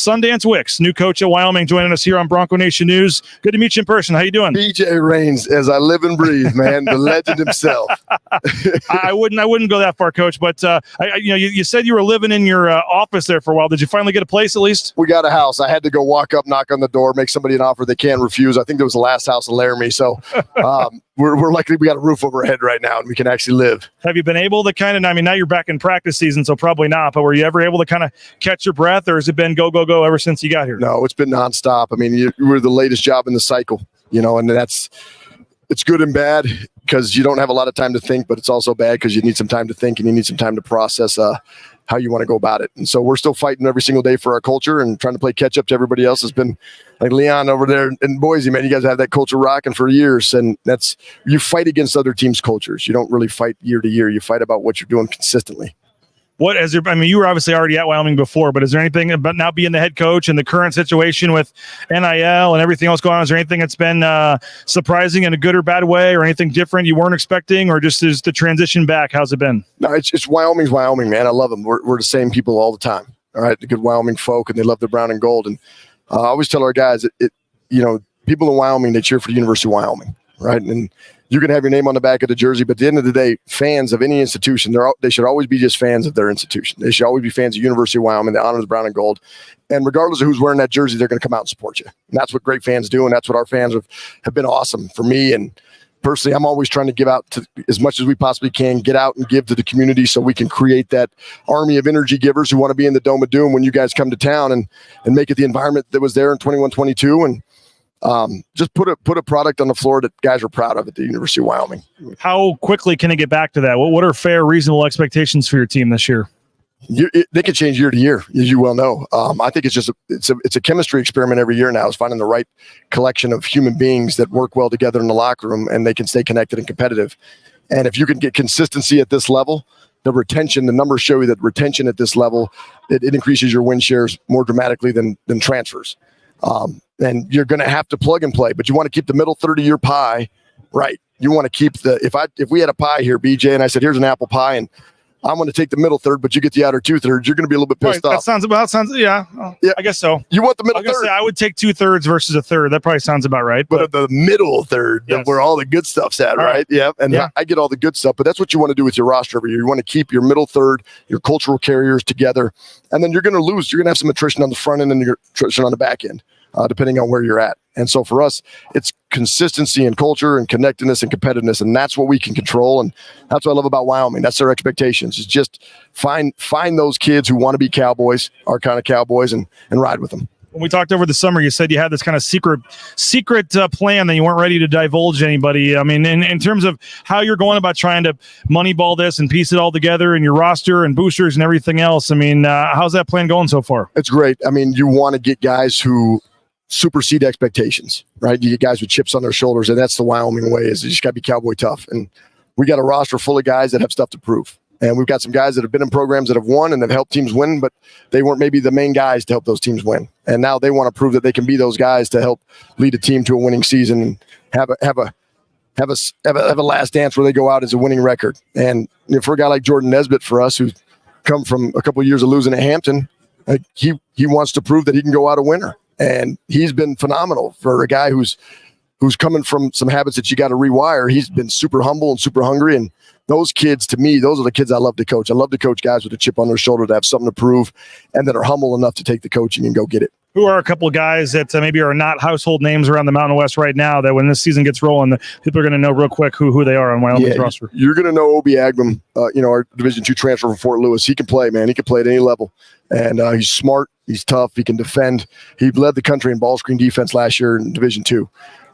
Sundance Wicks, new coach at Wyoming, joining us here on Bronco Nation News. Good to meet you in person. How you doing? BJ Rains, as I live and breathe, man, the legend himself. I wouldn't go that far, Coach. But you said you were living in your office there for a while. Did you finally get a place at least? We got a house. I had to go walk up, knock on the door, make somebody an offer they can't refuse. I think that was the last house in Laramie. So we're lucky we got a roof over our head right now and we can actually live. Have you been able to now you're back in practice season, so probably not. But were you ever able to kind of catch your breath, or has it been go ever since you got here? No, it's been nonstop. I mean, you were the latest job in the cycle, and it's good and bad because you don't have a lot of time to think, but it's also bad because you need some time to think and you need some time to process how you want to go about it. And so we're still fighting every single day for our culture and trying to play catch up to everybody else. Has been like Leon over there in Boise, man. You guys have that culture rocking for years, and you fight against other teams' cultures. You don't really fight year to year. You fight about what you're doing consistently. You were obviously already at Wyoming before, but is there anything about now being the head coach and the current situation with NIL and everything else going on? Is there anything that's been surprising in a good or bad way, or anything different you weren't expecting, or just is the transition back? How's it been? No, it's Wyoming's Wyoming, man. I love them. We're the same people all the time. All right, the good Wyoming folk, and they love the brown and gold. And I always tell our guys that people in Wyoming, they cheer for the University of Wyoming, right? And you can have your name on the back of the jersey, but at the end of the day, fans of any institution, they should always be just fans of their institution. They should always be fans of University of Wyoming. They honor the brown and gold. And regardless of who's wearing that jersey, they're going to come out and support you. And that's what great fans do, and that's what our fans have been awesome for me. And personally, I'm always trying to give out to as much as we possibly can, get out and give to the community so we can create that army of energy givers who want to be in the Dome of Doom when you guys come to town and make it the environment that was there in 21-22. And just put a product on the floor that guys are proud of at the University of Wyoming. How quickly can it get back to that? What are fair, reasonable expectations for your team this year? They can change year to year, as you well know. I think it's a chemistry experiment every year now. Is finding the right collection of human beings that work well together in the locker room and they can stay connected and competitive. And if you can get consistency at this level, the numbers show you that retention at this level, it increases your win shares more dramatically than transfers. And you're going to have to plug and play, but you want to keep the middle third of your pie right. You want to keep if we had a pie here, BJ, and I said, here's an apple pie, and I'm going to take the middle third, but you get the outer 2/3, you're going to be a little bit pissed off. Yeah. I guess so. You want the middle third. I would take 2/3 versus a third. That probably sounds about right. But the middle third, yes, where all the good stuff's at, right? Yeah. And I get all the good stuff, but that's what you want to do with your roster every year. You want to keep your middle third, your cultural carriers together, and then you're going to lose. You're going to have some attrition on the front end and your attrition on the back end, depending on where you're at. And so for us, it's consistency and culture and connectedness and competitiveness, and that's what we can control. And that's what I love about Wyoming. That's their expectations. Is just find those kids who want to be Cowboys, our kind of Cowboys, and ride with them. When we talked over the summer, you said you had this kind of secret plan that you weren't ready to divulge to anybody. I mean, in terms of how you're going about trying to moneyball this and piece it all together in your roster and boosters and everything else, I mean, how's that plan going so far? It's great. I mean, you want to get guys who supersede expectations, right? You get guys with chips on their shoulders, and that's the Wyoming way. Is you just got to be Cowboy tough. And we got a roster full of guys that have stuff to prove. And we've got some guys that have been in programs that have won and have helped teams win, but they weren't maybe the main guys to help those teams win. And now they want to prove that they can be those guys to help lead a team to a winning season and have a last dance where they go out as a winning record. And for a guy like Jordan Nesbitt, for us, who's come from a couple of years of losing at Hampton, he wants to prove that he can go out a winner. And he's been phenomenal for a guy who's coming from some habits that you got to rewire. He's been super humble and super hungry. And those kids, to me, those are the kids I love to coach. I love to coach guys with a chip on their shoulder that have something to prove and that are humble enough to take the coaching and go get it. Who are a couple of guys that maybe are not household names around the Mountain West right now that when this season gets rolling, people are going to know real quick who they are on Wyoming's roster? You're going to know Obi Agam, our Division II transfer from Fort Lewis. He can play, man. He can play at any level. And he's smart. He's tough. He can defend. He led the country in ball screen defense last year in Division II.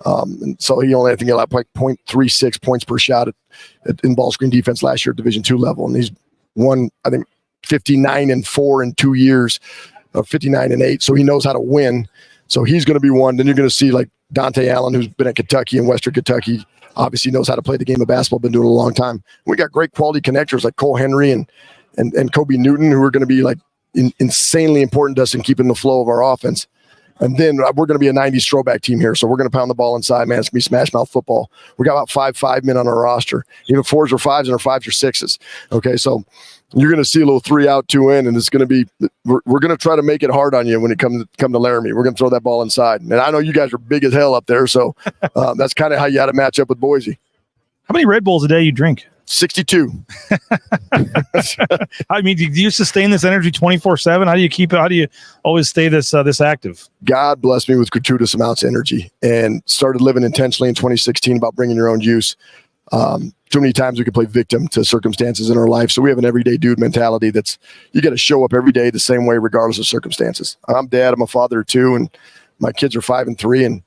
And so he only, I think, like 0.36 points per shot in ball screen defense last year at Division II level. And he's won, I think, 59-4 in 2 years. 59-8, so he knows how to win. So he's going to be one. Then you're going to see like Dante Allen, who's been at Kentucky and Western Kentucky, obviously knows how to play the game of basketball, been doing it a long time. We got great quality connectors like Cole Henry and Kobe Newton, who are going to be like insanely important to us in keeping the flow of our offense. And then we're going to be a 90s throwback team here. So we're going to pound the ball inside, man. It's going to be smash mouth football. We got about 5 men on our roster, either 4s or 5s and our 5s or 6s. Okay, so you're going to see a little 3 out, 2 in, and it's going to be we're going to try to make it hard on you when it come to Laramie. We're going to throw that ball inside. And I know you guys are big as hell up there, so that's kind of how you got to match up with Boise. How many Red Bulls a day you drink? 62. I mean, do you sustain this energy 24/7? How do you keep it? How do you always stay this active? God blessed me with gratuitous amounts of energy and started living intentionally in 2016 about bringing your own juice. Too many times we could play victim to circumstances in our life. So we have an everyday dude mentality that's you got to show up every day the same way, regardless of circumstances. I'm dad, I'm a father too, and my kids are 5 and 3. And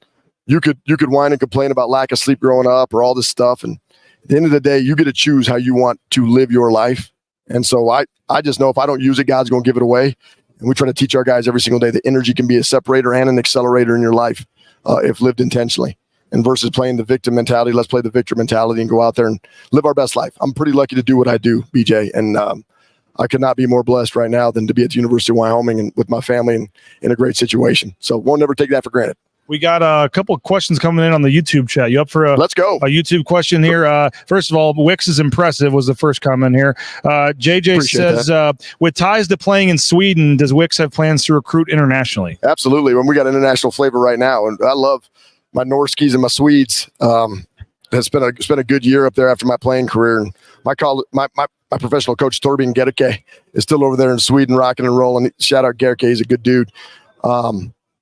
you could whine and complain about lack of sleep growing up or all this stuff. And at the end of the day, you get to choose how you want to live your life. And so I just know if I don't use it, God's going to give it away. And we try to teach our guys every single day that energy can be a separator and an accelerator in your life if lived intentionally. And versus playing the victim mentality, let's play the victor mentality and go out there and live our best life. I'm pretty lucky to do what I do, BJ. And I could not be more blessed right now than to be at the University of Wyoming and with my family and in a great situation. So won't never take that for granted. We got a couple of questions coming in on the YouTube chat. You up for Let's go. A YouTube question here? First of all, Wicks is impressive was the first comment here. JJ Appreciate says, with ties to playing in Sweden, does Wicks have plans to recruit internationally? Absolutely. When we got international flavor right now, and I love my Norskis and my Swedes. It's been a good year up there after my playing career. And my professional coach Torbjörn Gerke is still over there in Sweden, rocking and rolling. Shout out Gerke, he's a good dude.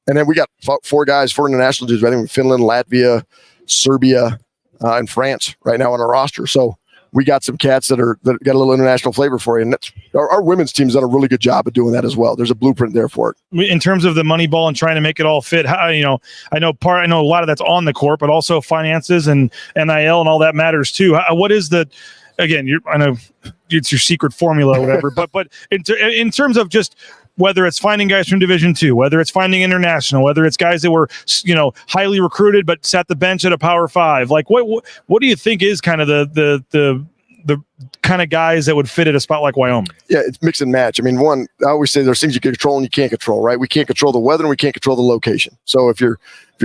And then we got 4 international dudes, I think Finland, Latvia, Serbia, and France right now on our roster. So we got some cats that got a little international flavor for you. And that's our women's team's done a really good job of doing that as well. There's a blueprint there for it. In terms of the money ball and trying to make it all fit, I know a lot of that's on the court, but also finances and NIL and all that matters too. What is again, I know it's your secret formula or whatever, but in terms of just whether it's finding guys from Division II, whether it's finding international, whether it's guys that were, highly recruited but sat the bench at a Power 5, like what do you think is kind of the kind of guys that would fit at a spot like Wyoming? Yeah, it's mix and match. I mean, I always say there's things you can control and you can't control, right? We can't control the weather and we can't control the location. So if you're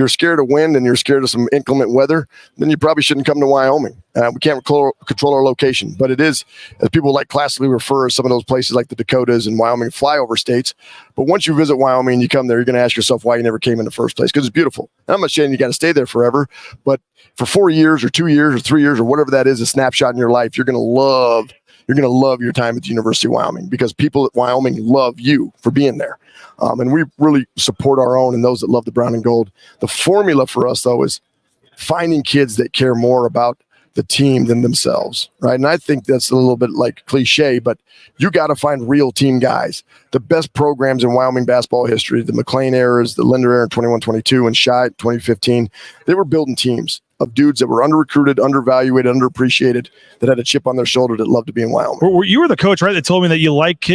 scared of wind and you're scared of some inclement weather, then you probably shouldn't come to Wyoming. We can't control our location, but it is, as people like classically refer to some of those places like the Dakotas and Wyoming, flyover states. But once you visit Wyoming and you come there, you're going to ask yourself why you never came in the first place, because it's beautiful. And I'm not saying you got to stay there forever, but for 4 years or 2 years or 3 years or whatever that is, a snapshot in your life, you're going to love your time at the University of Wyoming, because people at Wyoming love you for being there. And we really support our own and those that love the brown and gold. The formula for us, though, is finding kids that care more about the team than themselves, right? And I think that's a little bit like cliche, but you got to find real team guys. The best programs in Wyoming basketball history, the McLean eras, the Linder era in 21-22, and Shy 2015, they were building teams of dudes that were under-recruited, undervaluated, underappreciated, that had a chip on their shoulder that loved to be in Wyoming. You were the coach, right, that told me that you like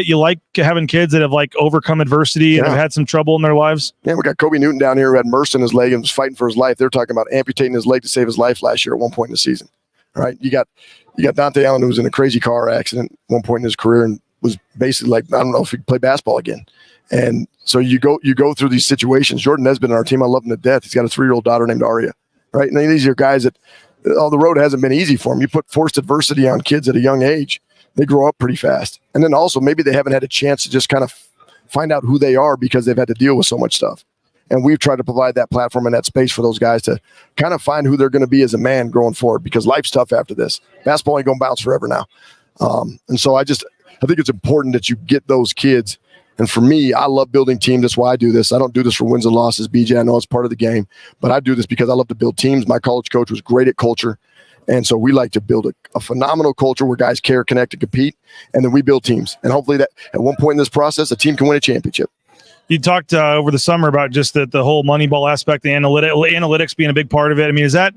having kids that have overcome adversity and have had some trouble in their lives? Yeah, we got Kobe Newton down here who had MRSA in his leg and was fighting for his life. They're talking about amputating his leg to save his life last year at one point in the season. Right? You got Dante Allen, who was in a crazy car accident at one point in his career and was basically like, I don't know if he could play basketball again. And so you go through these situations. Jordan Nesbitt on our team, I love him to death. He's got a 3-year-old daughter named Aria. Right? And these are guys that the road hasn't been easy for them. You put forced adversity on kids at a young age, they grow up pretty fast. And then also maybe they haven't had a chance to just kind of find out who they are because they've had to deal with so much stuff. And we've tried to provide that platform and that space for those guys to kind of find who they're going to be as a man going forward, because life's tough after this. Basketball ain't going to bounce forever now. And so I think it's important that you get those kids. And for me, I love building teams. That's why I do this. I don't do this for wins and losses, BJ. I know it's part of the game, but I do this because I love to build teams. My college coach was great at culture. And so we like to build a phenomenal culture where guys care, connect, and compete. And then we build teams. And hopefully that at one point in this process, a team can win a championship. You talked over the summer about just the whole Moneyball aspect, the analytics being a big part of it. I mean, is that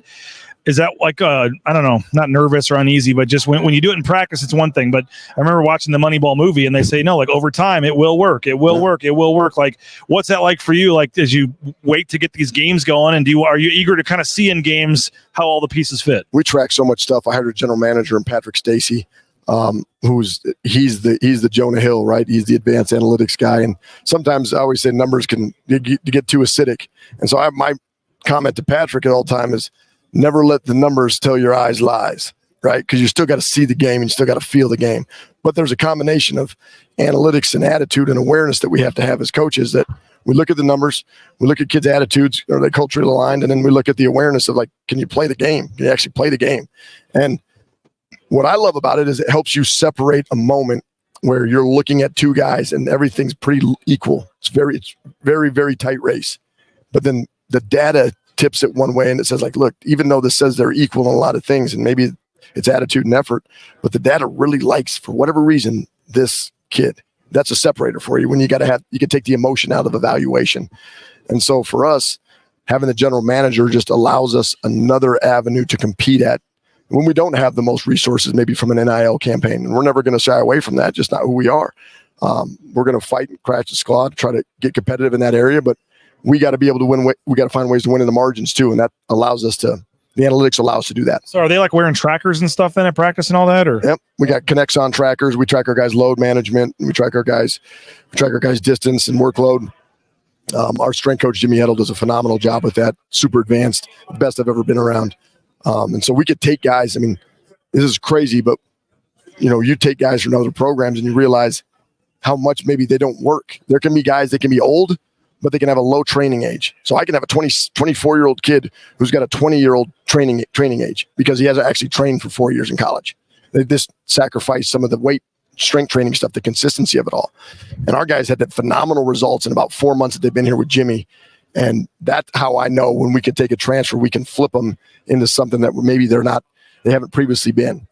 like, I don't know, not nervous or uneasy, but just when you do it in practice, it's one thing. But I remember watching the Moneyball movie and they say, no, like over time, it will work. It will work. It will work. Like, what's that like for you? Like, as you wait to get these games going, and are you eager to kind of see in games how all the pieces fit? We track so much stuff. I hired a general manager in Patrick Stacy. he's the Jonah Hill, right? He's the advanced analytics guy. And sometimes I always say numbers can get too acidic. And so my comment to Patrick at all time is never let the numbers tell your eyes lies, right? Because you still got to see the game and you still got to feel the game. But there's a combination of analytics and attitude and awareness that we have to have as coaches, that we look at the numbers, we look at kids' attitudes, are they culturally aligned? And then we look at the awareness of, like, can you play the game? Can you actually play the game? And what I love about it is it helps you separate a moment where you're looking at two guys and everything's pretty equal. It's very, very tight race. But then the data tips it one way and it says, like, look, even though this says they're equal in a lot of things, and maybe it's attitude and effort, but the data really likes, for whatever reason, this kid. That's a separator for you when you can take the emotion out of evaluation. And so for us, having the general manager just allows us another avenue to compete at when we don't have the most resources, maybe from an NIL campaign. And we're never going to shy away from that, just not who we are. We're going to fight and crash the squad, try to get competitive in that area, but we got to be able to win. We got to find ways to win in the margins too. And that allows us to, the analytics allow us to do that. So are they like wearing trackers and stuff then at practice and all that? Or yep, we got Connexon trackers. We track our guys' load management. We track our guys' distance and workload. Our strength coach Jimmy Edel does a phenomenal job with that. Super advanced, the best I've ever been around. And so we could take guys. I mean, this is crazy, but you take guys from other programs and you realize how much maybe they don't work. There can be guys that can be old, but they can have a low training age. So I can have a 24-year-old kid who's got a 20-year-old training age because he hasn't actually trained for 4 years in college. They just sacrificed some of the weight, strength training stuff, the consistency of it all. And our guys had that phenomenal results in about 4 months that they've been here with Jimmy. And that's how I know when we can take a transfer, we can flip them into something that maybe they haven't previously been.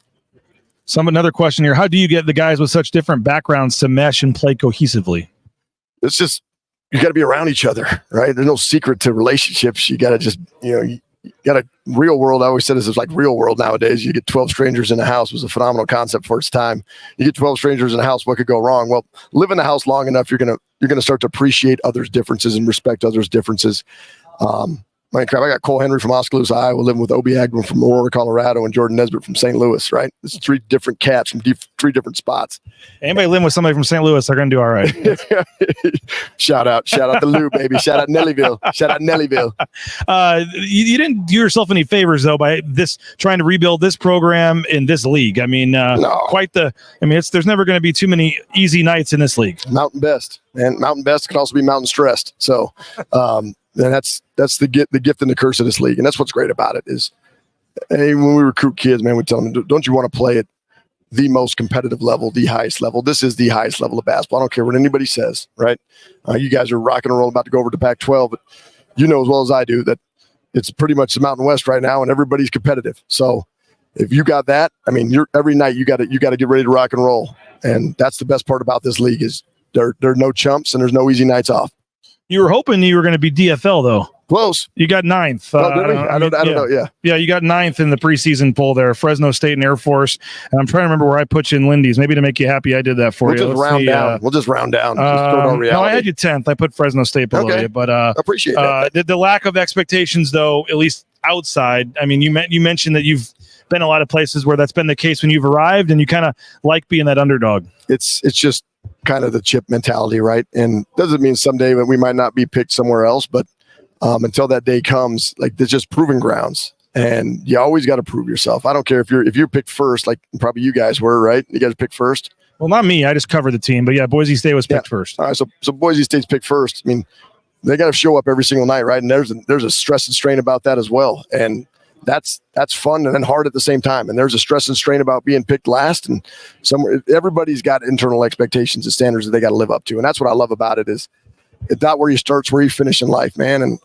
Another question here. How do you get the guys with such different backgrounds to mesh and play cohesively? It's just, you got to be around each other, right? There's no secret to relationships. You got to just, you got a real world. I always said this is like real world nowadays. You get 12 strangers in a house was a phenomenal concept for its time. You get 12 strangers in a house, what could go wrong? Well, live in the house long enough, you're gonna start to appreciate others' differences and respect others' differences. I got Cole Henry from Oskaloosa, Iowa, living with Obi Agnew from Aurora, Colorado, and Jordan Nesbitt from St. Louis, right? It's 3 different cats from 3 different spots. Anybody living with somebody from St. Louis, they're going to do all right. Shout out to Lou, baby. Shout out Nellyville. You didn't do yourself any favors, though, by trying to rebuild this program in this league. I mean, no. There's never going to be too many easy nights in this league. Mountain best, and Mountain best can also be mountain stressed. So, and that's the gift and the curse of this league. And that's what's great about it is, when we recruit kids, man, we tell them, don't you want to play at the most competitive level, the highest level? This is the highest level of basketball. I don't care what anybody says, right? You guys are rocking and rolling, about to go over to Pac-12, but you know as well as I do that it's pretty much the Mountain West right now, and everybody's competitive. So if you got that, I mean, every night you got to get ready to rock and roll, and that's the best part about this league is there are no chumps and there's no easy nights off. You were hoping you were going to be DFL, though. Close. You got 9th. I don't know. Yeah. Yeah, you got 9th in the preseason poll there. Fresno State and Air Force. And I'm trying to remember where I put you in Lindy's. Maybe to make you happy, I did that for you. We'll just round down. No, I had you 10th. I put Fresno State below you. But appreciate that. The lack of expectations, though, at least outside. I mean, you mentioned that you've been a lot of places where that's been the case when you've arrived, and you kind of like being that underdog. It's just kind of the chip mentality, right? And doesn't mean someday we might not be picked somewhere else, but until that day comes, like, there's just proving grounds, and you always got to prove yourself. I don't care if you're picked first, like probably you guys were, right? You guys picked first. Well, not me. I just covered the team, but yeah, Boise State was picked first. All right, so Boise State's picked first. I mean, they got to show up every single night, right? And there's a stress and strain about that as well, and that's fun and then hard at the same time. And there's a stress and strain about being picked last, and everybody's got internal expectations and standards that they got to live up to, and that's what I love about it is. It's not where you start, it's where you finish in life, man. And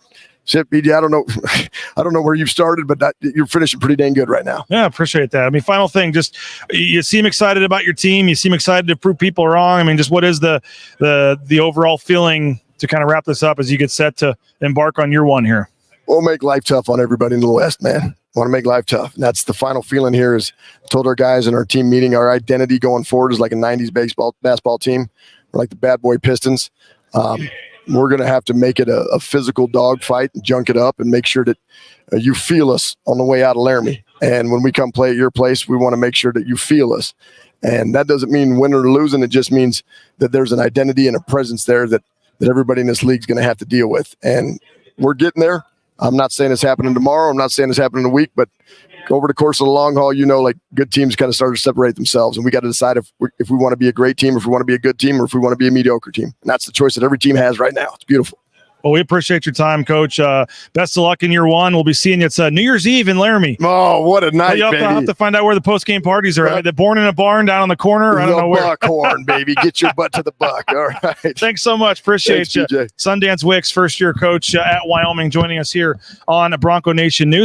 shit, BD, I don't know where you've started, but you're finishing pretty dang good right now. Yeah, appreciate that. I mean, final thing, just you seem excited about your team. You seem excited to prove people wrong. I mean, just what is the overall feeling to kind of wrap this up as you get set to embark on year 1 here? We'll make life tough on everybody in the West, man. Want to make life tough. And that's the final feeling here is I told our guys in our team meeting, our identity going forward is like a 90s basketball team. We're like the bad boy Pistons. We're going to have to make it a physical dogfight and junk it up and make sure that you feel us on the way out of Laramie. And when we come play at your place, we want to make sure that you feel us. And that doesn't mean winning or losing. It just means that there's an identity and a presence there that everybody in this league is going to have to deal with. And we're getting there. I'm not saying it's happening tomorrow. I'm not saying it's happening in a week, but over the course of the long haul, like good teams kind of start to separate themselves. And we got to decide if we want to be a great team, if we want to be a good team, or if we want to be a mediocre team. And that's the choice that every team has right now. It's beautiful. Well, we appreciate your time, Coach. Best of luck in year one. We'll be seeing you. It's New Year's Eve in Laramie. Oh, what a night, I'll have to find out where the post-game parties are. They're born in a barn down on the corner. I don't know where. Buckhorn, baby. Get your butt to the buck. All right. Thanks so much. Appreciate you. PJ. Sundance Wicks, first-year coach at Wyoming, joining us here on Bronco Nation News.